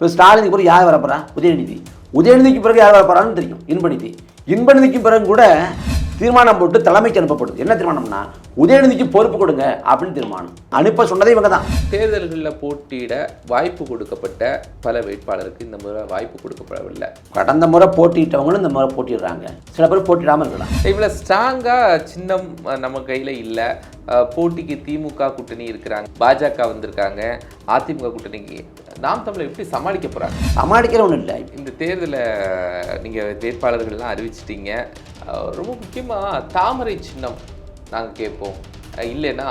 இப்போ ஸ்டாலினுக்கு பிறகு யார் வரப்போறா? உதயநிதி. உதயநிதிக்கு பிறகு யார் வரப்போறான்னு தெரியும், இன்பநிதி. இன்பநிதிக்கு பிறகு கூட தீர்மானம் போட்டு தலைமைக்கு அனுப்பப்படுது. என்ன தீர்மானம்னா, உதயநிதிக்கு பொறுப்பு கொடுங்க அப்படின்னு தீர்மானம். அனுப்ப சொன்னதே இவங்க தான். தேர்தல்களில் போட்டியிட வாய்ப்பு கொடுக்கப்பட்ட பல வேட்பாளருக்கு இந்த முறை வாய்ப்பு கொடுக்கப்படவில்லை. கடந்த முறை போட்டியிட்டவங்களும் இந்த முறை போட்டிடுறாங்க, சில பேர் போட்டிடாமல் இருக்கலாம். இவ்வளோ ஸ்ட்ராங்காக சின்னம் நம்ம கையில் இல்லை. போட்டிக்கு திமுக கூட்டணி இருக்கிறாங்க, பாஜக வந்திருக்காங்க, அதிமுக கூட்டணிக்கு நாம் தமிழர் எப்படி சமாளிக்க போகிறாங்க? சமாளிக்கிற ஒன்றும் இல்லை. இந்த தேர்தலை நீங்கள் வேட்பாளர்கள்லாம் அறிவிச்சிட்டீங்க. ரொம்ப முக்கியமாக தாமரை சின்னம் நாங்கள் கேட்போம், இல்லைன்னா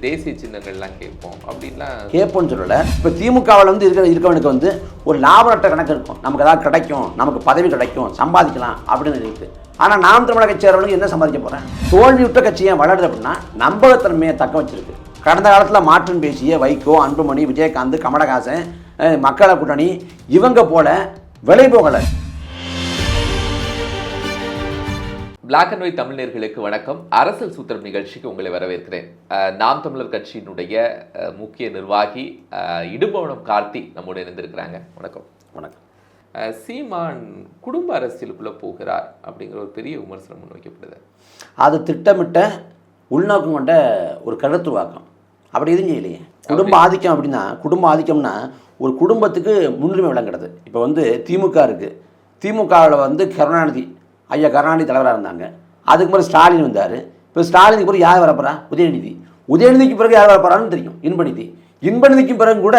தேசிய சின்னங்கள்லாம் கேட்போம் அப்படின்லாம் கேட்போம்னு சொல்லலை. இப்போ திமுகவில் வந்து இருக்கவனுக்கு வந்து ஒரு லாப நட்ட கணக்கு இருக்கும், நமக்கு ஏதாவது கிடைக்கும், நமக்கு பதவி கிடைக்கும், சம்பாதிக்கலாம் அப்படின்னு இருக்குது. ஆனால் நாம் தமிழக கட்சியாளர்களுக்கு என்ன சம்பாதிக்க போகிறேன்? தோல்வியுற்ற கட்சியை வளருது அப்படின்னா நம்பகத்தன்மையை தக்க வச்சிருக்கு. கடந்த காலத்தில் மாற்றம் பேசிய வைகோ, அன்புமணி, விஜயகாந்த், கமலஹாசன், மக்கள கூட்டணி இவங்க போல விலை போகலை. பிளாக் அண்ட் ஒயிட் தமிழர்களுக்கு வணக்கம். அரசியல் சூத்திரம் நிகழ்ச்சிக்கு உங்களை வரவேற்கிறேன். நாம் தமிழர் கட்சியினுடைய முக்கிய நிர்வாகி இடும்பவனம் கார்த்தி நம்மோடு இணைந்திருக்கிறாங்க. வணக்கம். வணக்கம். சீமான் குடும்ப அரசியலுக்குள்ளே போகிறார் அப்படிங்கிற ஒரு பெரிய விமர்சனம் முன்வைக்கப்படுது. அது திட்டமிட்ட உள்நோக்கம் கொண்ட ஒரு கருத்துருவாக்கம். அப்படி எதுவும் செய்யலையே. குடும்ப ஆதிக்கம் அப்படின்னா, குடும்ப ஆதிக்கம்னா ஒரு குடும்பத்துக்கு முன்னுரிமை விளங்குறது. இப்போ வந்து திமுக இருக்குது, திமுகவில் வந்து கருணாநிதி, ஐயா கருணாநிதி தலைவராக இருந்தாங்க. அதுக்கு பிறகு ஸ்டாலின் வந்தார். இப்போ ஸ்டாலினுக்கு பிறகு யார் வரப்போறா? உதயநிதி. உதயநிதிக்கு பிறகு யார் வரப்போறான்னு தெரியும், இன்பநிதி. இன்பநிதிக்கு பிறகு கூட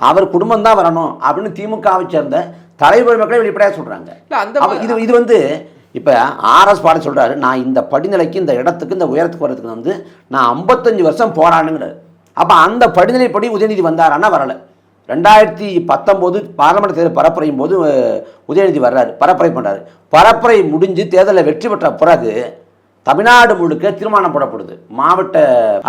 அவர் குடும்பம் தான் வரணும் அப்படின்னு திமுகவை சேர்ந்த தலைவர் மக்களை வெளிப்படையாக சொல்கிறாங்க. இது வந்து இப்போ ஆர்எஸ் பாட சொல்கிறாரு, நான் இந்த படிநிலைக்கு, இந்த இடத்துக்கு, இந்த உயரத்துக்கு வர்றதுக்கு வந்து நான் 55 வருஷம் போராடுங்கிறார். அப்போ அந்த படிநிலைப்படி உதயநிதி வந்தாரான்னா வரலை. 2019 பார்லமெண்ட் தேர்தல் பரப்புரையும் போது உதயநிதி வர்றாரு, பரப்புரை பண்ணுறாரு. பரப்புரை முடிஞ்சு தேர்தலில் வெற்றி பெற்ற பிறகு தமிழ்நாடு முழுக்க தீர்மானம் போடப்படுது. மாவட்ட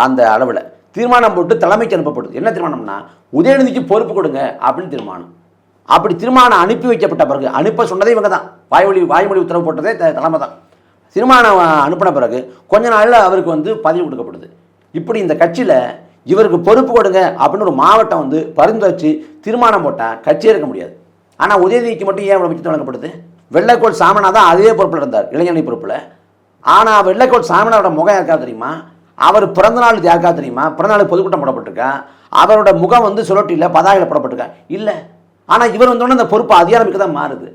அந்த அளவில் தீர்மானம் போட்டு தலைமைக்கு அனுப்பப்படுது. என்ன தீர்மானம்னா, உதயநிதிக்கு பொறுப்பு கொடுங்க அப்படின்னு தீர்மானம். அப்படி தீர்மானம் அனுப்பி வைக்கப்பட்ட பிறகு, அனுப்ப சொன்னதே இவங்க தான், வாய்மொழி உத்தரவு போட்டதே தலைமை தான். தீர்மானம் அனுப்பின பிறகு கொஞ்ச நாளில் அவருக்கு வந்து பதவி கொடுக்கப்படுது. இப்படி இந்த கட்சியில் இவருக்கு பொறுப்பு கொடுங்க அப்படின்னு ஒரு மாவட்டம் வந்து பரிந்துரைச்சு தீர்மானம் போட்டால் கட்சியே இருக்க முடியாது. ஆனால் உதயநிதிக்கு மட்டும் ஏன் முக்கியத்துவம் வழங்கப்படுது? வெள்ளைக்கோள் சாமனா தான் அதே பொறுப்பில் இருந்தார், இளைஞரணி பொறுப்பில். ஆனால் வெள்ளைக்கோள் சாமனாவோட முகம் யாருக்காவது தெரியுமா? அவர் பிறந்தநாள் யாருக்காவது தெரியுமா? பிறந்தநாள் பொதுக்கூட்டம் போடப்பட்டிருக்கா? அவரோட முகம் வந்து சுழட்டியில் பதாகையில் போடப்பட்டிருக்கா? இல்லை. ஆனால் இவர் வந்தோடனே இந்த பொறுப்பு அதிகாரமிக்க தான் மாறுது.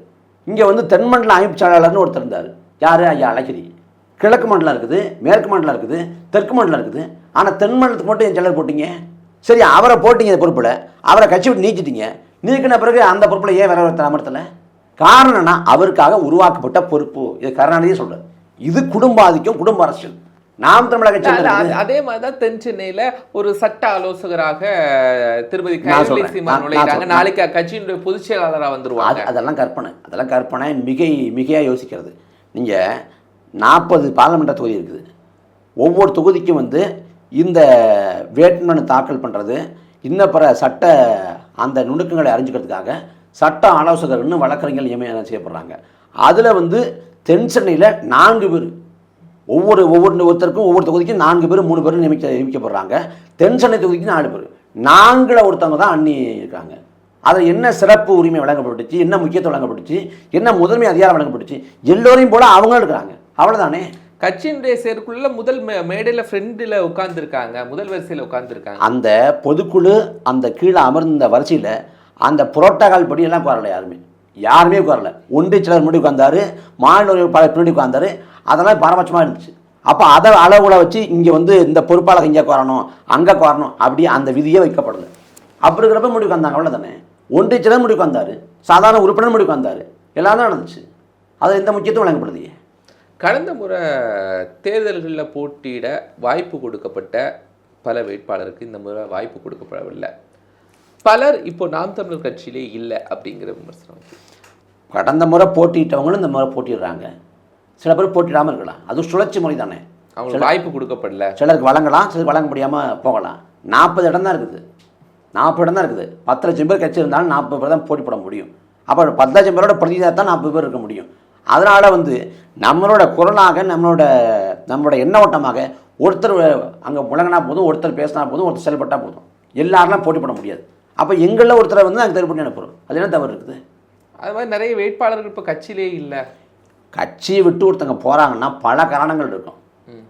இங்கே வந்து தென்மண்டல அமைப்பு செயலாளர்னு ஒருத்தர் இருந்தார், யார்? ஐயா அழகிரி. கிழக்கு மண்டலம் இருக்குது, மேற்கு மண்டலம் இருக்குது, தெற்கு மண்டலம் இருக்குது. ஆனால் தென் மண்டலத்துக்கு மட்டும் என் செயலர் போட்டிங்க. சரி, அவரை போட்டிங்க இந்த பொறுப்பில், அவரை கட்சி விட்டு நீக்கிட்டீங்க. நீக்கின பிறகு அந்த பொறுப்பில் ஏன் வேற ஒருத்தர் அமர்த்தலை? காரணம்னா அவருக்காக உருவாக்கப்பட்ட பொறுப்பு. இது கருணாநிதியே சொல்கிறார். இது குடும்ப ஆதிக்கம், குடும்ப அரசியல். நாம் தமிழக கட்சி அதே மாதிரி தான் தென் சென்னையில் ஒரு சட்ட ஆலோசகராக திருமதி கைலை சீமான் நுழைகிறாங்க. நாளைக்கு கட்சியினுடைய பொதுச் செயலாளராக வந்துருவாங்க. அதெல்லாம் கற்பனை மிகையாக யோசிக்கிறது. நீங்கள் 40 பார்லமெண்ட் தொகுதி இருக்குது. ஒவ்வொரு தொகுதிக்கும் வந்து இந்த வேட்புமனு தாக்கல் பண்ணுறது, இன்னும் பிற சட்ட அந்த நுணுக்கங்களை அறிஞ்சிக்கிறதுக்காக சட்ட ஆலோசகர்னு வழக்கறிஞர்கள் நியமனம் செய்யப்படுறாங்க. அதில் வந்து தென் சென்னையில் 4 பேர், ஒவ்வொருத்தருக்கும் ஒவ்வொரு தொகுதிக்கும் 4 பேர் 3 பேர் நியமிக்கப்படுறாங்க. தென் சென்னை தொகுதிக்கு 4 பேர், 4 ஒருத்தவங்க தான் அண்ணி இருக்காங்க. அதில் என்ன சிறப்பு உரிமை வழங்கப்பட்டுச்சு, என்ன முக்கியத்துவம் வழங்கப்பட்டுச்சு, என்ன முதன்மை அதிகாரம் வழங்கப்பட்டுச்சு, எல்லோரையும் போல அவங்களும் இருக்கிறாங்க. அவ்வளோதானே. கட்சியினுடைய செயற்குள்ள முதல் மேடையில் ஃப்ரெண்டில் உட்காந்துருக்காங்க, முதல் வரிசையில் உட்காந்துருக்காங்க. அந்த பொதுக்குழு அந்த கீழே அமர்ந்த வரிசையில் அந்த புரோட்டோகால் படியெல்லாம் குறலை, யாருமே குறலை. ஒன்றிய செயலர் முன்னாடி உட்கார்ந்தாரு, மாநில பின்னாடி உட்கார்ந்தாரு. அதெல்லாம் பாரபட்சமாக இருந்துச்சு. அப்போ அதை அளவுல வச்சு இங்கே வந்து இந்த பொறுப்பாளர் இங்கே குறணும், அங்கே குறணும், அப்படி அந்த விதியே வைக்கப்படலை. அப்படி இருக்கிறப்ப முடிவு வந்தாங்க. அவ்வளோதானே. ஒன்றிய செயலர் முடிவு வந்தார், சாதாரண உறுப்பினர் முடிவு வந்தார், எல்லாம் தான் நடந்துச்சு. அது எந்த முக்கியத்துவம் வழங்கப்படுது? கடந்த முறை தேர்தல்களில் போட்டியிட வாய்ப்பு கொடுக்கப்பட்ட பல வேட்பாளருக்கு இந்த முறை வாய்ப்பு கொடுக்கப்படவில்லை. பலர் இப்போ நாம் தமிழர் கட்சியிலே இல்லை அப்படிங்கிற விமர்சனம். கடந்த முறை போட்டியிட்டவங்களும் இந்த முறை போட்டிடுறாங்க, சில பேர் போட்டிடாமல் இருக்கலாம். அது சுழற்சி முறை தானே. அவங்களுக்கு வாய்ப்பு கொடுக்கப்படல. சிலருக்கு வழங்கலாம், சிலருக்கு வழங்க முடியாமல் போகலாம். 40 இடம் தான் இருக்குது, 40 இடம் தான் இருக்குது. 10 லட்சம் பேர் கட்சி இருந்தாலும் 40 பேர் தான் போட்டி போட முடியும். அப்போ 10 லட்சம் பேரோட பிரதிநிதியாக தான் 40 பேர் இருக்க முடியும். அதனால் வந்து நம்மளோட குரலாக, நம்மளோட எண்ண ஓட்டமாக ஒருத்தர் அங்கே முழங்கினா போதும், ஒருத்தர் பேசினா போதும், ஒருத்தர் செயல்பட்டால் போதும். எல்லாரெல்லாம் போட்டி போட முடியாது. அப்போ எங்களில் ஒருத்தரை வந்து நாங்கள் தேர்வு பண்ணி அனுப்புகிறோம். அது என்ன தவறு இருக்குது? அது மாதிரி நிறைய வேட்பாளர்கள் இப்போ கட்சியிலே இல்லை. கட்சியை விட்டு ஒருத்தங்க போகிறாங்கன்னா பல காரணங்கள் இருக்கும்.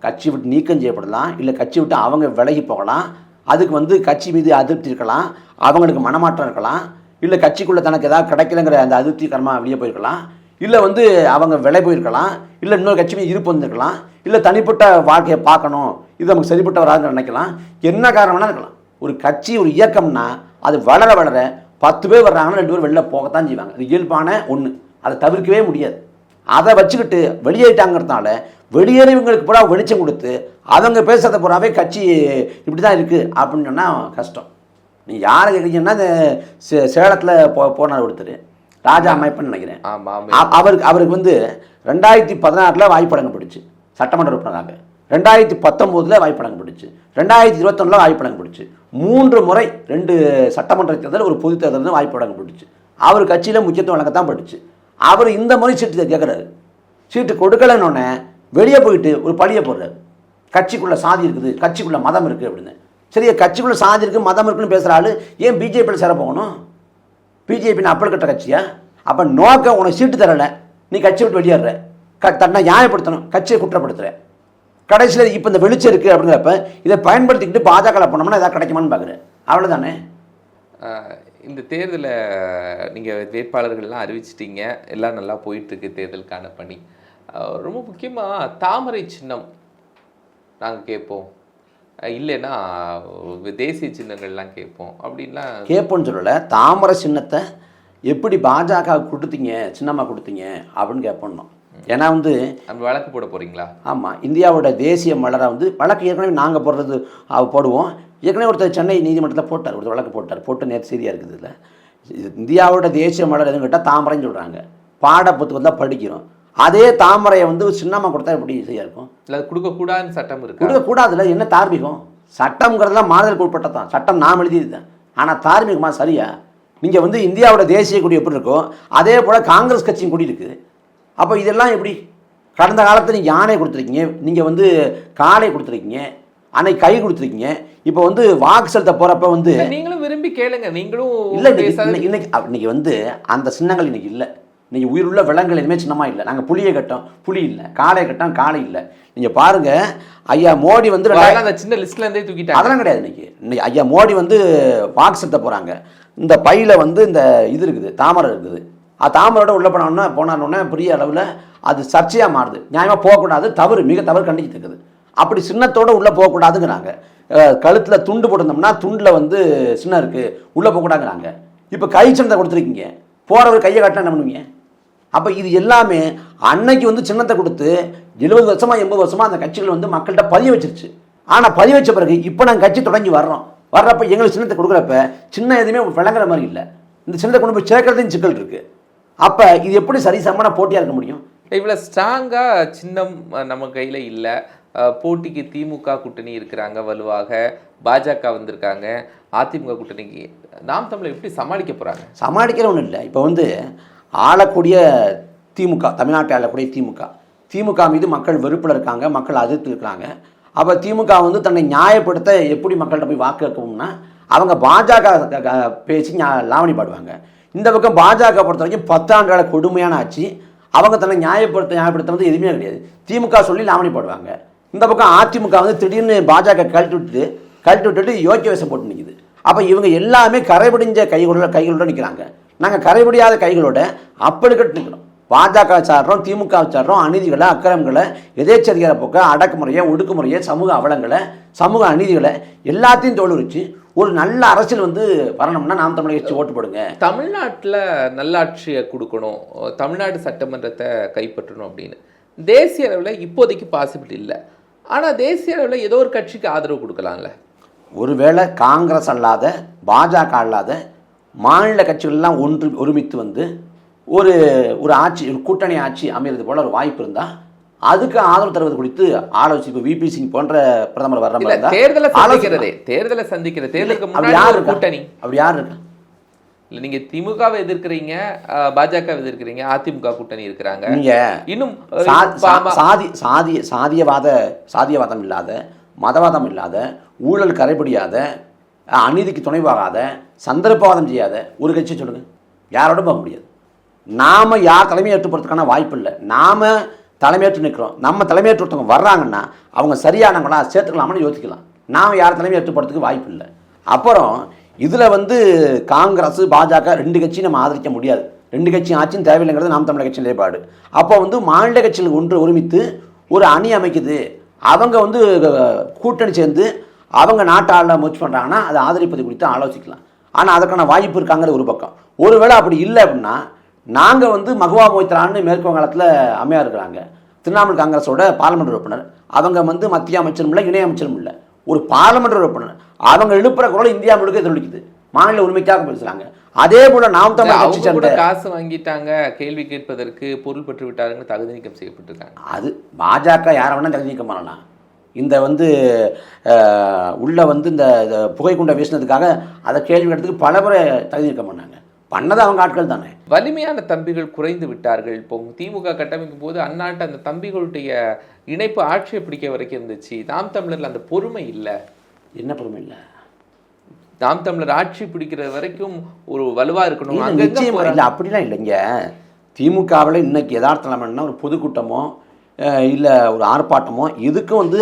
கட்சி விட்டு நீக்கம் செய்யப்படலாம், இல்லை கட்சி விட்டு அவங்க விலகி போகலாம், அதுக்கு வந்து கட்சி மீது அதிருப்தி இருக்கலாம், அவங்களுக்கு மனமாற்றம் இருக்கலாம், இல்லை கட்சிக்குள்ளே தனக்கு ஏதாவது கிடைக்கலங்கிற அந்த அதிருப்தி காரணமாக வெளியே போயிருக்கலாம், இல்லை வந்து அவங்க விலை போயிருக்கலாம், இல்லை இன்னொரு கட்சி மீது இருப்பு வந்துருக்கலாம், இல்லை தனிப்பட்ட வாழ்க்கையை பார்க்கணும், இது நமக்கு சரிப்பட்ட வராதுன்னு நினைக்கலாம். என்ன காரணம்னா இருக்கலாம். ஒரு கட்சி ஒரு இயக்கம்னா அது வளர வளர 10 பேர் வர்றாங்கன்னா 2 பேர் வெளில போகத்தான் செய்வாங்க. அது இயல்பான ஒன்று, அதை தவிர்க்கவே முடியாது. அதை வச்சுக்கிட்டு வெளியேறிட்டாங்கிறதுனால வெளியேறவங்களுக்கு பூரா வெளிச்சம் கொடுத்து அவங்க பேசுறத பூராவே கட்சி இப்படி தான் இருக்குது அப்படின்னு சொன்னால் கஷ்டம். நீ யாரை கேட்குறீங்கன்னா இந்த சேலத்தில் போனார் ஒருத்தர் ராஜா அமைப்புன்னு நினைக்கிறேன். அவருக்கு வந்து 2016 வாய்ப்பு வழங்கப்பட்டுச்சு சட்டமன்ற உறுப்பினராக, 2019 வாய்ப்பு வழங்கப்பட்டுச்சு, 2021 வாய்ப்பு வழங்கப்பட்டுச்சு, 3 முறை 2 சட்டமன்ற தேர்தல் ஒரு பொது தேர்தல் வாய்ப்பு வழங்கப்பட்டுச்சு. அவர் கட்சியில் முக்கியத்துவம் வழங்கத்தான் பட்டுச்சு. அவர் இந்த மாதிரி சீட்டு கேட்குறாரு. சீட்டு கொடுக்கலன்னொன்னே வெளியே போயிட்டு ஒரு பழியை போடுறாரு. கட்சிக்குள்ளே சாதி இருக்குது, கட்சிக்குள்ளே மதம் இருக்குது அப்படின்னு. சரியா, கட்சிக்குள்ளே சாதி இருக்குது மதம் இருக்குன்னு பேசுகிற ஆள் ஏன் பிஜேபியில் சேர போகணும்? பிஜேபின்னு அப்பல் கட்ட கட்சியா? அப்போ நோக்க உனக்கு சீட்டு தரலை, நீ கட்சி விட்டு வெளியேற, தன்னை நியாயப்படுத்தணும், கட்சியை குற்றப்படுத்துகிற. கடைசியில் இப்போ இந்த வெளிச்சம் இருக்குது அப்படிங்கிறப்ப இதை பயன்படுத்திக்கிட்டு பாஜக போனோம்னா எதாவது கிடைக்குமான்னு பார்க்குறேன். அவ்வளோதானே. இந்த தேர்தலை நீங்கள் வேட்பாளர்கள்லாம் அறிவிச்சிட்டிங்க, எல்லாம் நல்லா போயிட்டுருக்கு தேர்தலுக்கான பணி. ரொம்ப முக்கியமாக தாமரை சின்னம் நாங்கள் கேட்போம், இல்லைன்னா தேசிய சின்னங்கள்லாம் கேட்போம் அப்படின்லாம் கேட்போன்னு சொல்லலை. தாமரை சின்னத்தை எப்படி பாஜக கொடுத்தீங்க, சின்னமாக கொடுத்தீங்க அப்படின்னு கேட்போம். ஏன்னா வந்து நம்ம வழக்கு போட போகிறீங்களா? ஆமாம், இந்தியாவோட தேசிய மலரை வந்து வழக்கு ஏற்கனவே நாங்கள் போடுறது போடுவோம். ஏற்கனவே ஒருத்தர் சென்னை நீதிமன்றத்தில் போட்டார், ஒருத்தர் வழக்கு போட்டு நேற்று செய்தியாக இருக்குது. இல்லை, இந்தியாவோட தேசிய மலர் எதுவும் கேட்டால் தாமரைன்னு சொல்கிறாங்க. பாடப்புத்தகம் தான் படிக்கிறோம். அதே தாமரையை வந்து சின்னமாக கொடுத்தா எப்படி சரியாக இருக்கும்? இல்லை, அது கொடுக்கக்கூடாதுன்னு சட்டம் இருக்குது. கொடுக்கக்கூடாதுல, என்ன தார்மீகம்? சட்டம்ங்கிறதுலாம் மாறுதலுக்கு உட்பட்டதான், சட்டம் நான் எழுதியது தான். ஆனால் தார்மீகமாக சரியா? நீங்கள் வந்து இந்தியாவோட தேசிய கொடி எப்படி இருக்கோ அதே போல் காங்கிரஸ் கட்சியும் கொடி இருக்குது. அப்போ இதெல்லாம் எப்படி? கடந்த காலத்தில் நீங்கள் யானை கொடுத்துருக்கீங்க, நீங்கள் வந்து காளை கொடுத்துருக்கீங்க, அன்னைக்கு கை கொடுத்துருக்கீங்க. இப்போ வந்து வாக்கு செலுத்த போகிறப்ப வந்து நீங்களும் விரும்பி கேளுங்க, நீங்களும் இல்லை. இன்னைக்கு வந்து அந்த சின்னங்கள் இன்னைக்கு இல்லை. நீங்கள் உயிருள்ள விலங்குகள் எதுவுமே சின்னமாக இல்லை. நாங்கள் புளியை கட்டோம், புலி இல்லை, காளை கட்டோம், காளை இல்லை. நீங்கள் பாருங்கள், ஐயா மோடி வந்து அந்த சின்ன லிஸ்ட்லேருந்தே தூக்கிட்டாங்க. அதெல்லாம் கிடையாது. இன்னைக்கு ஐயா மோடி வந்து வாக்கு செலுத்த போகிறாங்க. இந்த பையில் வந்து இந்த இது இருக்குது, தாமரை இருக்குது. தாமரோட உள்ள போனோன்னே பெரிய அளவில் அது சர்ச்சையாக மாறுது. நியாயமாக போகக்கூடாது, தவறு, மிக தவறு, கண்டிக்கத்தக்கது. அப்படி சின்னத்தோடு உள்ளே போகக்கூடாதுங்கிறாங்க. கழுத்தில் துண்டு போட்டிருந்தோம்னா துண்டில் வந்து சின்னம் இருக்குது, உள்ளே போகக்கூடாதுங்கிறாங்க. இப்போ கை சின்னத்தை கொடுத்துருக்கீங்க, போகிறவர் கையை காட்டினா என்ன பண்ணுவீங்க? அப்போ இது எல்லாமே அன்னைக்கு வந்து சின்னத்தை கொடுத்து 70 வருஷமா 80 வருஷமா அந்த கட்சிகள் வந்து மக்கள்கிட்ட பதிய வச்சிருச்சு. ஆனால் பதிய வச்ச பிறகு இப்போ நாங்கள் கட்சி தொடங்கி வர்றப்ப எங்களுக்கு சின்னத்தை கொடுக்குறப்ப சின்ன எதுவுமே விளங்குற மாதிரி இல்லை. இந்த சின்னத்தை கொண்டு போய் சேர்க்கறதையும் சிக்கல் இருக்குது. அப்போ இது எப்படி சரிசமமான போட்டியாக இருக்க முடியும்? இவ்வளோ ஸ்ட்ராங்காக சின்னம் நம்ம கையில் இல்லை. போட்டிக்கு திமுக கூட்டணி இருக்கிறாங்க, வலுவாக பாஜக வந்திருக்காங்க, அதிமுக கூட்டணிக்கு நாம் தமிழர் எப்படி சமாளிக்க போகிறாங்க? சமாளிக்கிற ஒன்றும் இல்லை. இப்போ வந்து ஆளக்கூடிய திமுக, தமிழ்நாட்டை ஆளக்கூடிய திமுக மீது மக்கள் வெறுப்பில் இருக்காங்க, மக்கள் அதிர்த்து இருக்கிறாங்க. அப்போ திமுக வந்து தன்னை நியாயப்படுத்த எப்படி மக்கள்கிட்ட போய் வாக்கு கேட்கணும்னா அவங்க பாஜக பேசி லாவணி பாடுவாங்க. இந்த பக்கம் பாஜக பொறுத்த வரைக்கும் 10 ஆண்டுகால கொடுமையான ஆட்சி. அவங்க தன்னை நியாயப்படுத்த வந்து எதுவுமே கிடையாது. திமுக சொல்லி லாவணி பாடுவாங்க. இந்த பக்கம் அதிமுக வந்து திடீர்னு பாஜக கழட்டி விட்டுட்டு யோக்கிய வேஷம் போட்டு நிற்குது. அப்போ இவங்க எல்லாமே கரைபிடிஞ்ச கைகளோட நிற்கிறாங்க. நாங்கள் கரைபிடியாத கைகளோட அப்படிக்கட்டு நிற்கிறோம். பாஜக சாடுறோம், திமுக சாடுறோம், அநீதிகளை, அக்கிரமங்களை, எதேச்சதிகார போக்க, அடக்குமுறையை, ஒடுக்குமுறையை, சமூக அவலங்களை, சமூக அநீதிகளை எல்லாத்தையும் தோலுரிச்சு ஒரு நல்ல அரசியல் வந்து வரணும்னா நாம் தமிழர் கட்சி ஓட்டு போடுங்க. தமிழ்நாட்டில் நல்லாட்சியை கொடுக்கணும், தமிழ்நாடு சட்டமன்றத்தை கைப்பற்றணும் அப்படின்னு தேசிய அளவில் இப்போதைக்கு பாசிபிலிட்டி இல்லை. ஆனால் தேசிய அளவில் ஏதோ ஒரு கட்சிக்கு ஆதரவு கொடுக்கலாம்ல. ஒருவேளை காங்கிரஸ் அல்லாத, பாஜக அல்லாத மாநில கட்சிகள்லாம் ஒருமித்து வந்து ஒரு ஆட்சி, ஒரு கூட்டணி ஆட்சி அமைகிறது போல ஒரு வாய்ப்பு இருந்தால் அதுக்கு ஆதரவு தருவது குறித்து ஆலோசி. இப்போ விபி சிங் போன்ற பிரதமர் வர்ற மாதிரி தேர்தலை சந்திக்கிற தேர்தலுக்கு அப்படி யார் கூட்டணி? அப்படி யார் இருக்கா? இல்லை, நீங்கள் திமுகவை எதிர்க்கிறீங்க, பாஜக எதிர்க்கிறீங்க, அதிமுக கூட்டணி இருக்கிறாங்க. நீங்கள் இன்னும் சாதியவாதம் இல்லாத, மதவாதம் இல்லாத, ஊழல் கரைபிடியாத, அநீதிக்கு துணைவாகாத, சந்தர்ப்பவாதம் செய்யாத ஒரு கட்சி சொல்லுங்கள், யாரோட போக முடியாது. நாம் யார் தலைமையேற்று போகிறதுக்கான வாய்ப்பு இல்லை. நாம் தலைமையேற்று நிற்கிறோம். நம்ம தலைமையேற்று ஒருத்தவங்க வர்றாங்கன்னா அவங்க சரியானவங்களா சேர்த்துக்கலாமான்னு யோசிக்கலாம். நாம் யார் தலைமையேற்று போகிறதுக்கு வாய்ப்பு இல்லை. அப்புறம் இதில் வந்து காங்கிரஸ், பாஜக 2 கட்சியும் நம்ம ஆதரிக்க முடியாது. 2 கட்சியும் ஆட்சியும் தேவையில்லைங்கிறது நாம் தமிழர் கட்சி நிலைப்பாடு. அப்போ வந்து மாநில கட்சிகள் ஒருமித்து ஒரு அணி அமைக்குது, அவங்க வந்து கூட்டணி சேர்ந்து அவங்க நாட்டாள முயற்சி பண்ணுறாங்கன்னா அதை ஆதரிப்பது குறித்து ஆலோசிக்கலாம். ஆனால் அதற்கான வாய்ப்பு இருக்காங்கிற ஒரு பக்கம். ஒருவேளை அப்படி இல்லை அப்படின்னா நாங்கள் வந்து மகுவா மொய்த்ரான்னு மேற்கு வங்காளத்தில் அம்மையார் இருக்கிறாங்க, திரிணாமுல் காங்கிரஸோட பார்லிமெண்ட் உறுப்பினர். அவங்க வந்து மத்திய அமைச்சரும் இல்லை, இணை அமைச்சரும் இல்லை, ஒரு பார்லிமெண்ட் உறுப்பினர். அவங்க எழுப்புற குரல் இந்தியா முழுக்க எதிரொலிக்குது. மாநில உரிமைக்காக பேசுகிறாங்க. அதே போல நாம் தமிழர் கட்சி சேர்ந்த காசு வாங்கிட்டாங்க, கேள்வி கேட்பதற்கு பொருள் பெற்று விட்டாருன்னு தகுதி நீக்கம் செய்யப்பட்டிருக்காங்க. அது பாஜக யாரை வேணால் தகுதி நீக்கம் பண்ணலாம். இந்த வந்து உள்ள வந்து இந்த புகைக்குண்டை வீசினதுக்காக அதை கேள்வி எடுத்துக்கு பல முறை தகுதி நீக்கம் பண்ணாங்க. பண்ணது அவங்க ஆட்கள் தானே. வலிமையான தம்பிகள் குறைந்து விட்டார்கள். இப்போ திமுக கட்டமைக்கும் போது அந்நாட்டு அந்த தம்பிகளுடைய இணைப்பு ஆட்சியை பிடிக்க வரைக்கும் இருந்துச்சு. நாம் தமிழர்ல அந்த பொறுமை இல்லை. என்ன பொறுமை இல்லை? நாம் தமிழர் ஆட்சி பிடிக்கிற வரைக்கும் ஒரு வலுவா இருக்கணும். இல்லை, அப்படிலாம் இல்லைங்க. திமுகவில் இன்னைக்கு யதார்த்தம்னா ஒரு பொதுக்கூட்டமோ இல்லை ஒரு ஆர்ப்பாட்டமோ இதுக்கும் வந்து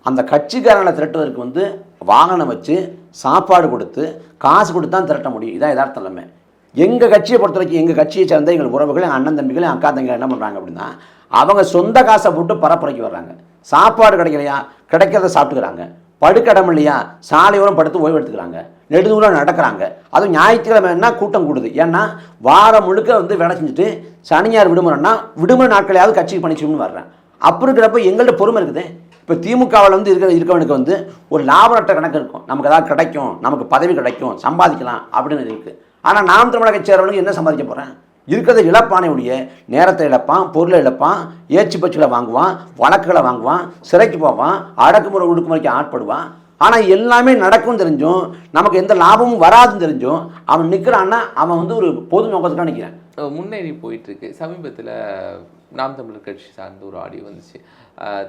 அந்த கட்சிக்காரங்களை திரட்டுவதற்கு வந்து வாகனம் வச்சு சாப்பாடு கொடுத்து காசு கொடுத்து தான் திரட்ட முடியும். இதான் யதார்த்தம் எல்லாமே. எங்கள் கட்சியை பொறுத்த வரைக்கும் எங்கள் கட்சியை சேர்ந்த எங்கள் உறவுகள், எங்கள் அண்ணன் தம்பிகள், என் அக்கா தம்பிகள் என்ன பண்ணுறாங்க அப்படின்னா அவங்க சொந்த காசை போட்டு பரப்புரைக்கு வர்றாங்க. சாப்பாடு கிடைக்கலையா, கிடைக்கிறத சாப்பிட்டுக்கிறாங்க. படுக்கடம் இல்லையா, சாலையோரம் படுத்து ஓய்வு எடுத்துக்கிறாங்க. நெடுதூரம் நடக்கிறாங்க. அதுவும் ஞாயிற்றுக்கிழமைன்னா கூட்டம் கூடுது. ஏன்னா வாரம் முழுக்க வந்து வேலை செஞ்சுட்டு சனியார் விடுமுறைன்னா விடுமுறை நாட்களையாவது கட்சிக்கு பண்ணிச்சுன்னு வர்றேன். அப்படி இருக்கிறப்ப எங்கள்கிட்ட பொறுமை இருக்குது. இப்போ திமுகவில் வந்து இருக்கவனுக்கு வந்து ஒரு லாப நட்ட கணக்கு இருக்கும். நமக்கு ஏதாவது கிடைக்கும், நமக்கு பதவி கிடைக்கும், சம்பாதிக்கலாம் அப்படின்னு இருக்குது. ஆனால் நாம் தமிழக கட்சி சேர்றவனுக்கு என்ன சம்பாதிக்க போகிறேன்? இருக்கிறத இழப்பானே உடைய நேரத்தை இழப்பான், பொருளை இழப்பான், ஏச்சு பச்சுகளை வாங்குவான், வழக்குகளை வாங்குவான், சிறைக்கு போவான், அடக்குமுறை ஒடுக்குமுறைக்கு ஆட்படுவான். ஆனால் எல்லாமே நடக்கும் தெரிஞ்சும் நமக்கு எந்த லாபமும் வராதுன்னு தெரிஞ்சும் அவன் நிற்கிறான்னா அவன் வந்து ஒரு பொது நோக்கத்துக்காக நிற்கிறான். முன்னேறி போயிட்டு இருக்கு. சமீபத்தில் நாம் தமிழர் கட்சி சார்ந்த ஒரு ஆடியோ வந்துச்சு.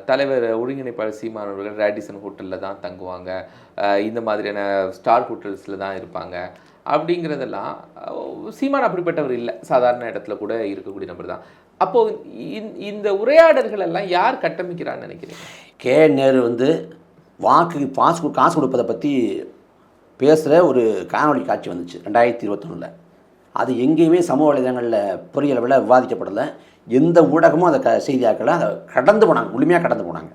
தலைவர் ஒருங்கிணைப்பாளர் சீமான் அவர்கள் ரேடிசன் ஹோட்டலில் தான் தங்குவாங்க, இந்த மாதிரியான ஸ்டார் ஹோட்டல்ஸில் தான் இருப்பாங்க அப்படிங்கிறதெல்லாம். சீமான் அப்படிப்பட்டவர் இல்லை, சாதாரண இடத்துல கூட இருக்கக்கூடிய நபர் தான். அப்போது இந்த உரையாடல்கள் எல்லாம் யார் கட்டமைக்கிறான்னு நினைக்கிறீங்க? கே நேரு வந்து வாக்கு காசு கொடுப்பதை பற்றி பேசுகிற ஒரு காணொலி காட்சி வந்துச்சு 2021. அது எங்கேயுமே சமூக வலைதளங்களில் பெரிய அளவில் விவாதிக்கப்படலை. எந்த ஊடகமும் அதை செய்தியாக்களை அதை கடந்து போனாங்க, முழுமையாக கடந்து போனாங்க.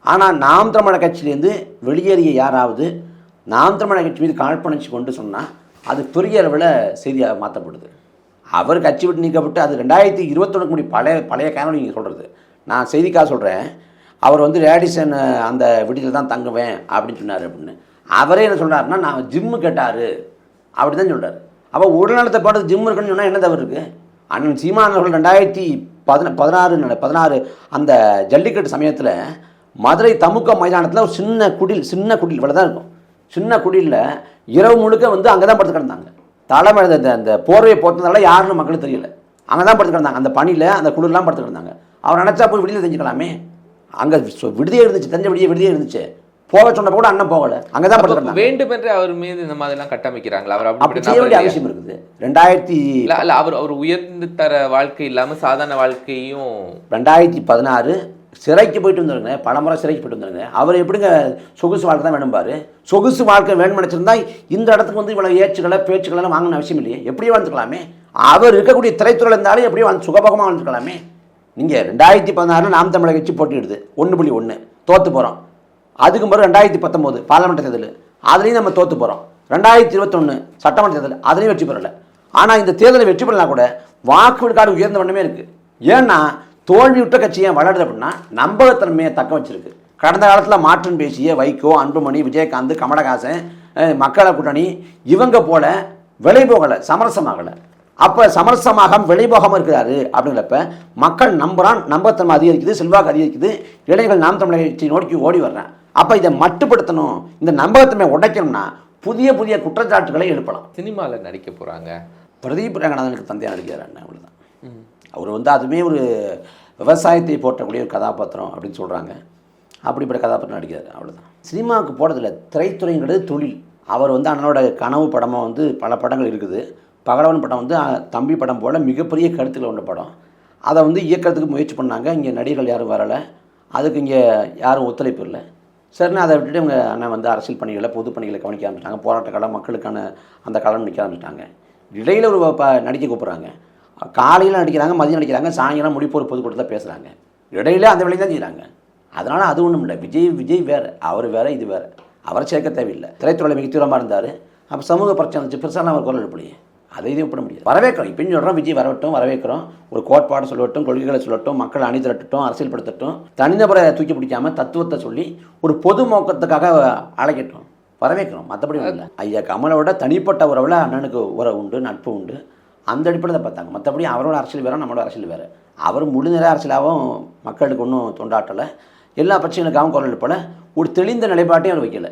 ஆனால் நாம் தமிழர் கட்சியிலேருந்து வெளியேறிய யாராவது நாம் தமிழர் கட்சி மீது காழ்ப்புணர்ச்சி கொண்டு சொன்னால் அது பெரிய அளவில் செய்தியாக மாற்றப்படுது. அவர் கட்சி விட்டு நீக்கப்பட்டு அது 2021 முடி பழைய காணொலி நீங்கள் சொல்கிறது. நான் செய்திக்காக சொல்கிறேன். அவர் வந்து ரேடிசன் அந்த விடுதியில் தான் தங்குவேன் அப்படின்னு சொன்னார் அப்படின்னு. அவரே என்ன சொல்கிறாருன்னா, நான் ஜிம்மு கேட்டார் அப்படி தான் சொல்கிறார். அப்போ உடல்நலத்தை பார்த்து ஜிம்மு இருக்குன்னு சொன்னால் என்ன தவறு இருக்குது? அண்ணன் சீமான் அவர்கள் 2016 அந்த ஜல்லிக்கட்டு சமயத்தில் மதுரை தமுக மைதானத்தில் ஒரு சின்ன குடில் இவ்வளோ தான் இருக்கும். சின்ன குடியில் இரவு முழுக்க வந்து அங்கே தான் படுத்து கிடந்தாங்க. தலைமை அந்த போர்வையை போட்டதுனால யாருன்னு மக்களுக்கு தெரியல. அங்கே தான் படுத்து கிடந்தாங்க. அந்த பணியில் அந்த குளிர்லாம் படுத்து கிடந்தாங்க. அவர் நினச்சா போய் விடுதலை செஞ்சுக்கலாமே. அங்கே விடுதியே இருந்துச்சு, தெரிஞ்ச விடுதியே இருந்துச்சு. போக சொன்ன கூட அண்ணன் போகலை, அங்கே தான் படுத்து வேண்டும் என்று அவர் மீது இந்த மாதிரிலாம் கட்டமைக்கிறாங்களா? அவர் அப்படி செய்ய வேண்டிய அவசியம் இருக்குது. 2000 அவர் உயர்ந்து தர வாழ்க்கை இல்லாமல் சாதாரண வாழ்க்கையும் 2016 சிறைக்கு போயிட்டு வந்துருங்க, பலமுறை சிறைக்கு போயிட்டு வந்துருங்க. அவர் எப்படிங்க சொகுசு வாழ்க்கை தான் வேணும்பாரு? சொகுசு வாழ்க்கை வேணும் நினச்சிருந்தா இந்த இடத்துக்கு வந்து இவ்வளோ ஏச்சுக்களை பேச்சுக்களெல்லாம் வாங்கணும் அவசியம் இல்லையே. எப்படியே வாழ்ந்துக்கலாமே. அவர் இருக்கக்கூடிய திரைத்துறையில் இருந்தாலும் எப்படியே சுகபகமாக வாழ்ந்துக்கலாமே. நீங்கள் 2016 நாம் தமிழர் கட்சி போட்டிடுது 1.1 தோற்று போகிறோம். அதுக்கு பிறகு 2019 பார்லிமெண்ட் தேர்தல், அதுலேயும் நம்ம தோற்று போகிறோம். 2021 சட்டமன்ற தேர்தல், அதுலேயும் வெற்றி பெறலை. ஆனால் இந்த தேர்தலை வெற்றி பெறலாம் கூட வாக்கு விழுக்காடு உயர்ந்த வண்ணமே இருக்குது. ஏன்னா தோல்வி விட்ட கட்சியை வளருது அப்படின்னா நம்பகத்தன்மையை தக்க வச்சிருக்கு. கடந்த காலத்தில் மாற்றம் பேசிய வைகோ, அன்புமணி, விஜயகாந்த், கமலஹாசன், மக்களை கூட்டணி இவங்க போல விலை போகலை, சமரசமாகலை. அப்போ சமரசமாக விலை போகாமல் இருக்கிறாரு அப்படிங்கிறப்ப மக்கள் நம்பகத்தன்மை அதிகரிக்குது, செல்வாக்கு அதிகரிக்குது. இளைஞர்கள் நாம் தமிழர் கட்சி நோக்கி ஓடி வர்றேன். அப்போ இதை மட்டுப்படுத்தணும், இந்த நம்பகத்தன்மையை உடைக்கணும்னா புதிய குற்றச்சாட்டுகளை எழுப்பலாம். சினிமாவில் நடிக்க போகிறாங்க. பிரதீப் ரங்கநாதனுக்கு தந்தையாக நடிக்கிறார். அவ்வளோதான். அவர் வந்து அதுவுமே ஒரு விவசாயத்தை போற்றக்கூடிய ஒரு கதாபாத்திரம் அப்படின்னு சொல்கிறாங்க. அப்படிப்பட்ட கதாபாத்திரம் நடிக்கிறார். அவ்வளோதான். சினிமாவுக்கு போடுறதில்ல. திரைத்துறைங்கிறது தொழில். அவர் வந்து அண்ணனோட கனவு படமாக வந்து பல படங்கள் இருக்குது. பகலவன் படம் வந்து தம்பி படம் போல் மிகப்பெரிய கருத்தில் உள்ள படம். அதை வந்து இயக்கிறதுக்கு முயற்சி பண்ணாங்க. இங்கே நடிகர்கள் யாரும் வரலை, அதுக்கு இங்கே யாரும் ஒத்துழைப்பு இல்லை. சரின்னு அதை விட்டுட்டு இவங்க அண்ணன் வந்து அரசியல் பணிகளை பொது பணிகளை கவனிக்க ஆரம்பிச்சிட்டாங்க. போராட்ட காலம் மக்களுக்கான அந்த காலம் நிற்க ஆரம்பிச்சிட்டாங்க. இடையில் ஒரு நடிக்க கூப்பிட்றாங்க. காலையில் நடிக்கிறாங்க, மதியம் நடிக்கிறாங்க, சாயங்காலம் முடிப்பு ஒரு பொதுக்கூட்டத்தில் பேசுகிறாங்க. இடையில அந்த வேலையை தான் செய்கிறாங்க. அதனால் அது ஒன்றும் இல்லை. விஜய் வேறு, அவர் வேறு, இது வேறு. அவரை சேர்க்க தேவையில்லை. திரைத்துறையில் மிக தீவிரமாக இருந்தார். அப்போ சமூக பிரச்சனை இருந்துச்சு, பெருசாக அவர் குரல் எழுப்பலையே. அதை இதையும் விட முடியாது. வரவேற்கிறோம். இப்போ சொல்கிறோம், விஜய் வரட்டும், வரவேற்கிறோம். ஒரு கோட்பாடு சொல்லட்டும், கொள்கைகளை சொல்லட்டும், மக்கள் அணிதிரட்டட்டும், அரசியல்படுத்தட்டும். தனிநபரை தூக்கி பிடிக்காமல் தத்துவத்தை சொல்லி ஒரு பொது நோக்கத்துக்காக அழைக்கட்டும், வரவேற்கிறோம். மற்றபடி இல்லை. ஐயா கமலோட தனிப்பட்ட உறவில் அண்ணனுக்கு உறவு உண்டு, நட்பு உண்டு. அந்த அடிப்படையில் தான் பார்த்தாங்க. மற்றபடி அவரோட அரசியல் வேறு, நம்மளோட அரசியல் வேறு. அவர் முழுநிலை அரசியலாகவும் மக்களுக்கு ஒன்றும் தொண்டாட்டலை, எல்லா பிரச்சனைகளுக்காகவும் குரல் எழுப்பலை, ஒரு தெளிந்த நிலைப்பாட்டையும் அவர் வைக்கலை.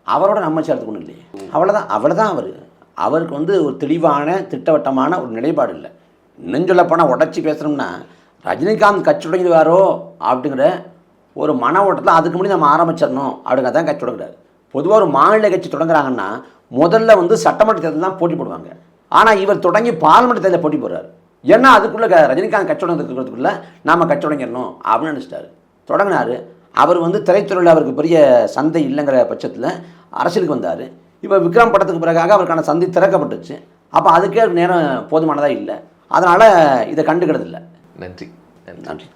அவரோட நம்ம சேர்த்துக்கு ஒன்றும் இல்லையே. அவ்வளோதான் அவருக்கு வந்து ஒரு தெளிவான திட்டவட்டமான ஒரு நிலைப்பாடு இல்லை. இன்னும் சொல்லப்போனால் உடச்சி பேசுகிறோம்னா ரஜினிகாந்த் கட்சி தொடங்கிடுவாரோ அப்படிங்கிற ஒரு மன ஓட்டத்தில் அதுக்கு முன்னாடி நம்ம ஆரம்பிச்சிடணும் அப்படிங்கிற தான் கட்சி தொடங்குறாரு. பொதுவாக ஒரு மாநில கட்சி தொடங்குறாங்கன்னா முதல்ல வந்து சட்டமன்ற தேர்தல் தான் போட்டி போடுவாங்க. ஆனால் இவர் தொடங்கி பார்லிமெண்ட் தேர்தலில் போட்டி போடுறாரு. ஏன்னா அதுக்குள்ளே ரஜினிகாந்த் கட்சி தொடங்குறதுக்குள்ளே நாம் கட்சி தொடங்கிடணும் அப்படின்னு நினச்சிட்டாரு. தொடங்கினார். அவர் வந்து திரைத்துறையில் அவருக்கு பெரிய சந்தை இல்லைங்கிற பட்சத்தில் அரசியலுக்கு வந்தார். இப்போ விக்ரம் படத்துக்கு பிறகாக அவருக்கான சந்தை திறக்கப்பட்டுச்சு. அப்போ அதுக்கே நேரம் போதுமானதாக இல்லை. அதனால் இதை கண்டுக்கிறது இல்லை. நன்றி. நன்றி.